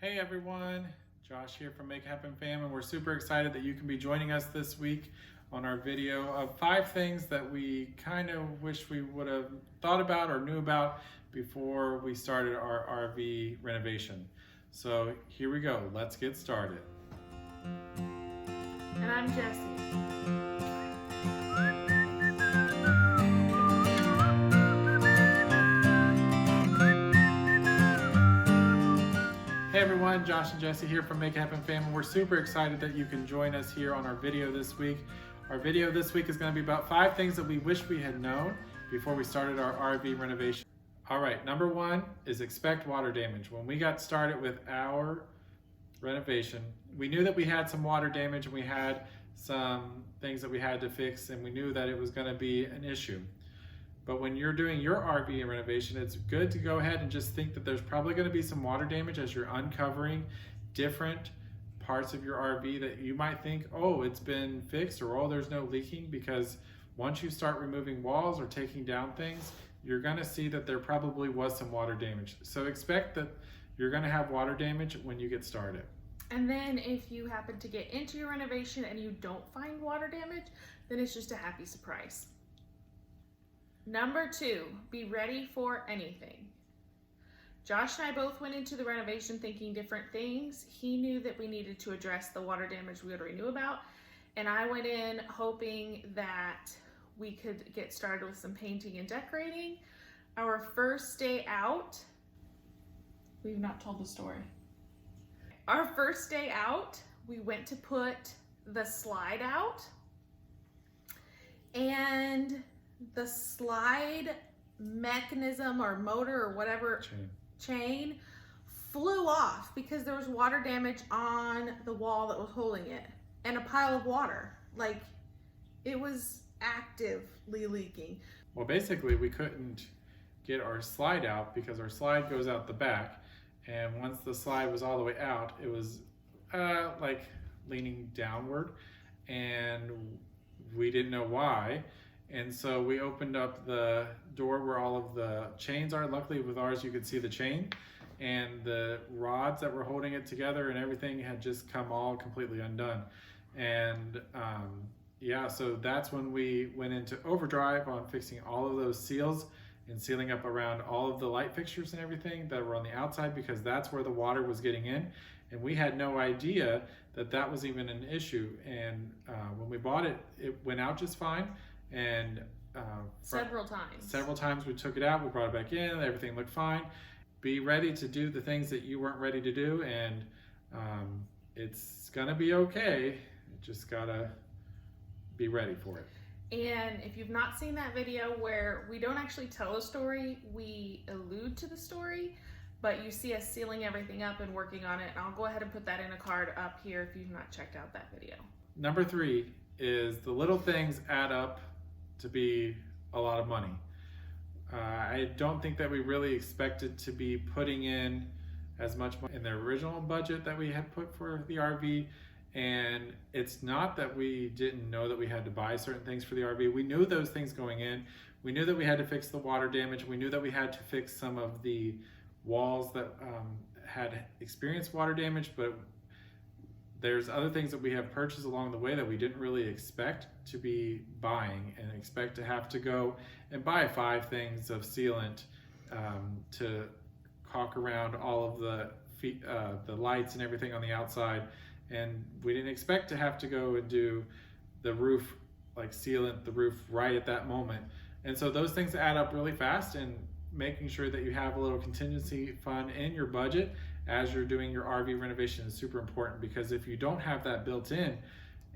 Hey everyone, Josh here from Make It Happen Fam, and we're super excited that you can be joining us this week on our video of 5 things that we kind of wish we would have thought about or knew about before we started our RV renovation. So here we go, let's get started. And I'm Jessie. Hey everyone, Josh and Jesse here from Make It Happen Fam, and we're super excited that you can join us here on our video this week. Our video this week is going to be about 5 things that we wish we had known before we started our RV renovation. All right, number 1 is expect water damage. When we got started with our renovation, we knew that we had some water damage and we had some things that we had to fix, and we knew that it was going to be an issue. But when you're doing your RV renovation, it's good to go ahead and just think that there's probably going to be some water damage as you're uncovering different parts of your RV that you might think, oh, it's been fixed, or oh, there's no leaking, because once you start removing walls or taking down things, you're going to see that there probably was some water damage. So expect that you're going to have water damage when you get started. And then if you happen to get into your renovation and you don't find water damage, then it's just a happy surprise. Number 2, be ready for anything. Josh and I both went into the renovation thinking different things. He knew that we needed to address the water damage we already knew about, and I went in hoping that we could get started with some painting and decorating. Our first day out, we've not told the story. Our first day out, we went to put the slide out, and the slide mechanism or motor or whatever chain flew off because there was water damage on the wall that was holding it, and a pile of water. Like, it was actively leaking. Well, basically we couldn't get our slide out because our slide goes out the back, and once the slide was all the way out, it was like leaning downward, and we didn't know why. And so we opened up the door where all of the chains are. Luckily with ours you could see the chain, and the rods that were holding it together and everything had just come all completely undone. And yeah, so that's when we went into overdrive on fixing all of those seals and sealing up around all of the light fixtures and everything that were on the outside, because that's where the water was getting in, and we had no idea that that was even an issue. And when we bought it, it went out just fine. And several times we took it out, we brought it back in, everything looked fine. Be ready to do the things that you weren't ready to do, and it's gonna be okay. You just gotta be ready for it. And if you've not seen that video where we don't actually tell a story, we allude to the story, but you see us sealing everything up and working on it, and I'll go ahead and put that in a card up here if you've not checked out that video. Number 3 is the little things add up to be a lot of money. I don't think that we really expected to be putting in as much money in the original budget that we had put for the RV. And it's not that we didn't know that we had to buy certain things for the RV. We knew those things going in. We knew that we had to fix the water damage. We knew that we had to fix some of the walls that had experienced water damage, but there's other things that we have purchased along the way that we didn't really expect to be buying, and expect to have to go and buy 5 things of sealant to caulk around all of the lights and everything on the outside. And we didn't expect to have to go and do the roof, like sealant the roof right at that moment. And so those things add up really fast, and making sure that you have a little contingency fund in your budget as you're doing your RV renovation is super important, because if you don't have that built in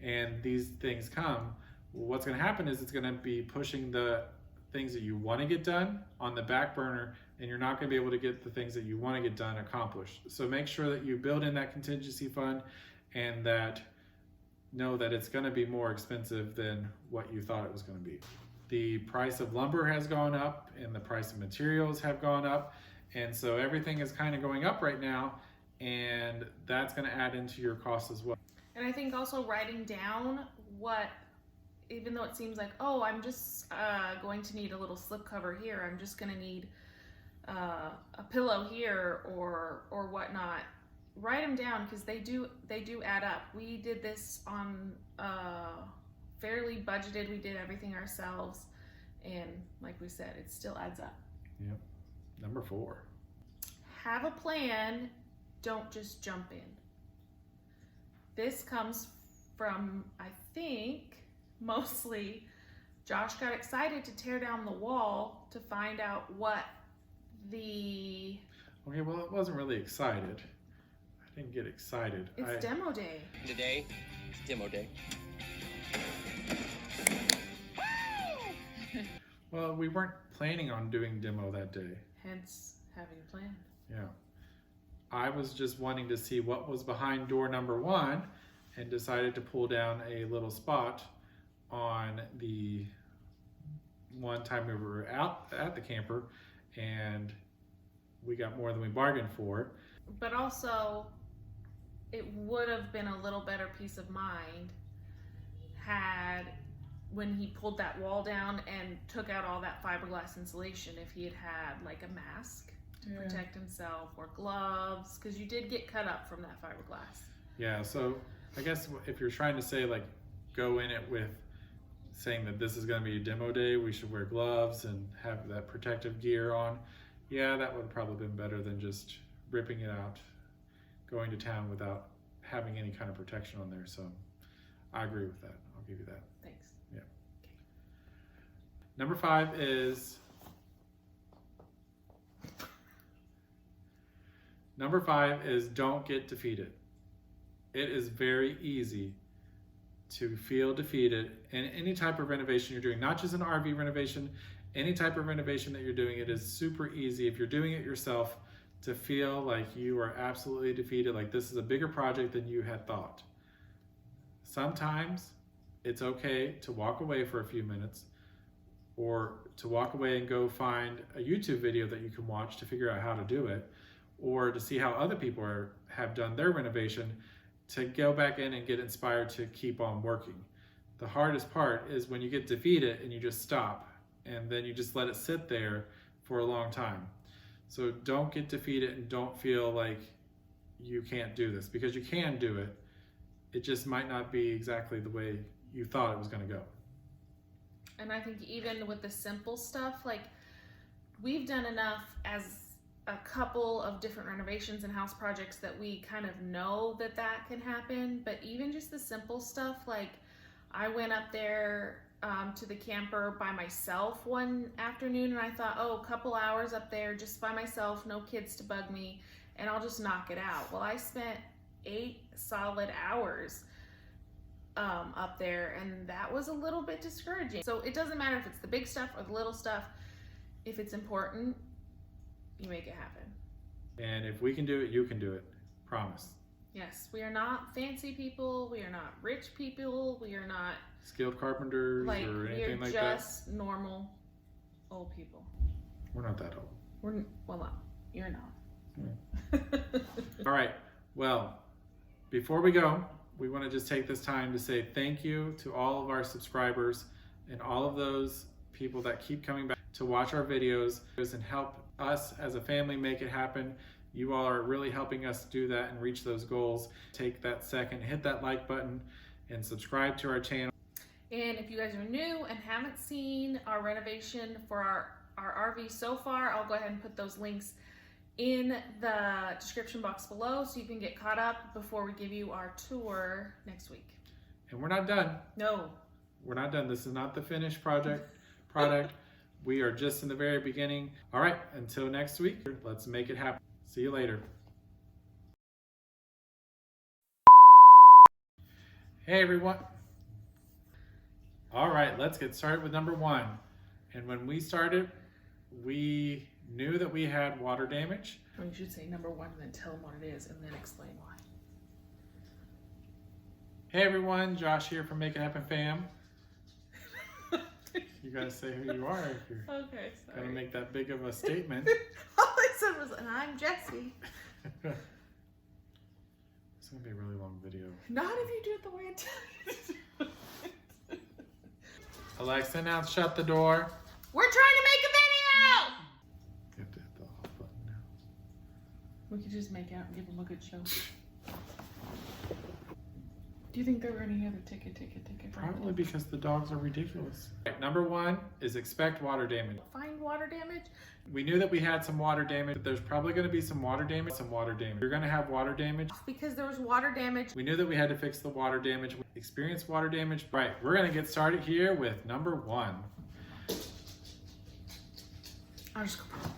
and these things come, what's going to happen is it's going to be pushing the things that you want to get done on the back burner, and you're not going to be able to get the things that you want to get done accomplished. So make sure that you build in that contingency fund, and that know that it's going to be more expensive than what you thought it was going to be. The price of lumber has gone up, and the price of materials have gone up. And so everything is kind of going up right now, and that's going to add into your cost as well. And I think also writing down what, even though it seems like, oh, I'm just going to need a little slip cover here, I'm just going to need a pillow here or whatnot, write them down because they do add up. We did this on fairly budgeted. We did everything ourselves, and like we said, it still adds up. Yep. Number 4. Have a plan. Don't just jump in. This comes from, I think, mostly Josh got excited to tear down the wall to find out what the... Okay, well, it wasn't really excited. I didn't get excited. It's demo day. Today, it's demo day. Well, we weren't planning on doing demo that day. Hence, having a plan. Yeah. I was just wanting to see what was behind door number 1 and decided to pull down a little spot on the one time we were out at the camper, and we got more than we bargained for. But also, it would have been a little better peace of mind had, when he pulled that wall down and took out all that fiberglass insulation, if he had had like a mask to protect himself or gloves, because you did get cut up from that fiberglass. Yeah, so I guess if you're trying to say like go in it with saying that this is going to be a demo day, we should wear gloves and have that protective gear on, yeah, that would have probably been better than just ripping it out, going to town without having any kind of protection on there. So I agree with that. I'll give you that. Thanks. Yeah. Okay. Number 5 is don't get defeated. It is very easy to feel defeated in any type of renovation you're doing, not just an RV renovation, any type of renovation that you're doing. It is super easy if you're doing it yourself to feel like you are absolutely defeated, like this is a bigger project than you had thought. Sometimes it's okay to walk away for a few minutes, or to walk away and go find a YouTube video that you can watch to figure out how to do it, or to see how other people have done their renovation, to go back in and get inspired to keep on working. The hardest part is when you get defeated and you just stop, and then you just let it sit there for a long time. So don't get defeated and don't feel like you can't do this, because you can do it. It just might not be exactly the way you thought it was going to go. And I think even with the simple stuff, like we've done enough as a couple of different renovations and house projects that we kind of know that that can happen. But even just the simple stuff, like I went up there to the camper by myself one afternoon, and I thought, oh, a couple hours up there just by myself, no kids to bug me, and I'll just knock it out. Well, I spent 8 solid hours up there, and that was a little bit discouraging. So it doesn't matter if it's the big stuff or the little stuff. If it's important, you make it happen. And if we can do it, you can do it. Promise. Yes, we are not fancy people. We are not rich people. We are not skilled carpenters or anything like that. We're just normal old people. We're not that old. You're not. Yeah. All right. Well, before we go, we want to just take this time to say thank you to all of our subscribers and all of those people that keep coming back to watch our videos and help us as a family make it happen. You all are really helping us do that and reach those goals. Take that second, hit that like button, and subscribe to our channel. And if you guys are new and haven't seen our renovation for our RV so far, I'll go ahead and put those links in the description box below so you can get caught up before we give you our tour next week. And we're not done. No. We're not done. This is not the finished product. We are just in the very beginning. All right, until next week, let's make it happen. See you later. Hey everyone. All right, let's get started with number 1. And when we started, we knew that we had water damage. Well, you should say number 1 and then tell them what it is and then explain why. Hey everyone, Josh here from Make It Happen Fam. You gotta say who you are if you're gonna make that big of a statement. All I said was, and I'm Jessie. It's gonna be a really long video. Not if you do it the way I tell you. Alexa, now shut the door. We're trying to make a video! You have to hit the off button now. We could just make out and give them a good show. Do you think there were any other ticket? Probably because the dogs are ridiculous. Right, number 1 is expect water damage. Find water damage? We knew that we had some water damage, but there's probably going to be some water damage. You're going to have water damage. Because there was water damage. We knew that we had to fix the water damage. We experienced water damage. Right, we're going to get started here with number 1. I'll just go.